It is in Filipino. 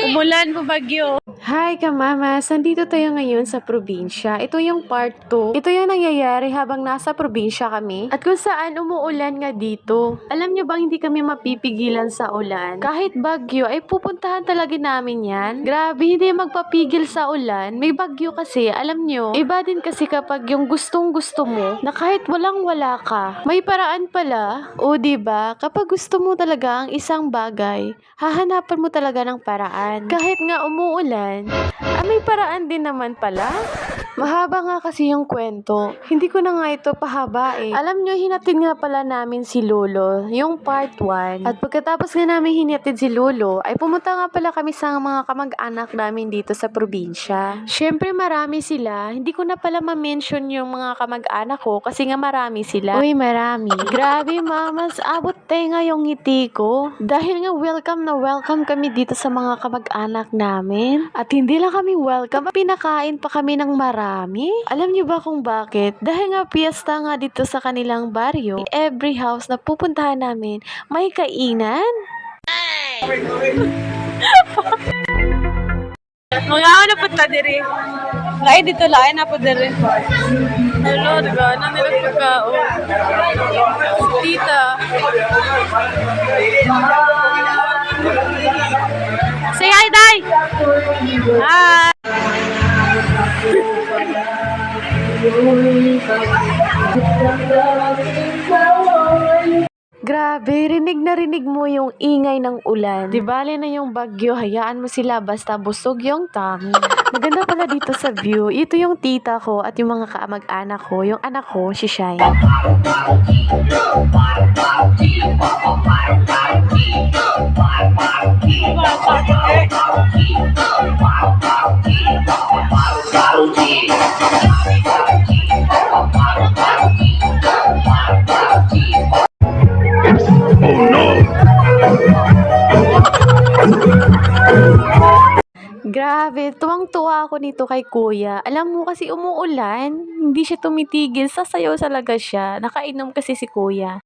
Umulan, bumagyo. Hi kamamas! Nandito tayo ngayon sa probinsya. Ito yung part 2. Ito yung nangyayari habang nasa probinsya kami at kung saan umuulan nga dito. Alam nyo bang hindi kami mapipigilan sa ulan? Kahit bagyo ay pupuntahan talaga namin yan. Grabe, hindi magpapigil sa ulan. May bagyo kasi, alam nyo, iba din kasi kapag yung gustong gusto mo na kahit walang wala ka, may paraan pala. O diba, kapag gusto mo talaga ang isang bagay, hahanapan mo talaga ng paraan. Kahit nga umuulan, may paraan din naman pala. Mahaba nga kasi yung kwento. Hindi ko na nga ito pahabain. Alam nyo, hinatid nga pala namin si Lolo, yung part 1. At pagkatapos nga namin hinatid si Lolo, ay pumunta nga pala kami sa mga kamag-anak namin dito sa probinsya. Syempre marami sila. Hindi ko na pala ma-mention yung mga kamag-anak ko kasi nga marami sila. Uy, marami. Grabe mamas, abot tenga yung ngiti ko. Dahil nga welcome na welcome kami dito sa mga kamag-anak namin. At hindi lang kami welcome, pinakain pa kami ng marami. Alam niyo ba kung bakit? Dahil nga piyesta nga dito sa kanilang baryo, every house na pupuntahan namin, may kainan. Mga ako na punta diri. Lain dito, lain na po diri. Hello, diba? Nang nilang pagkaon. Tita. Say hi, Day! Hi! Grabe, rinig mo yung ingay ng ulan. Di bale na yung bagyo, hayaan mo sila basta busog yung tummy. Maganda pala dito sa view. Ito yung tita ko at yung mga kaamag-anak ko. Yung anak ko, si Shine. Grabe, tuwang-tuwa ako nito kay kuya. Alam mo kasi umuulan, hindi siya tumitigil, sasayaw talaga siya. Nakainom kasi si kuya.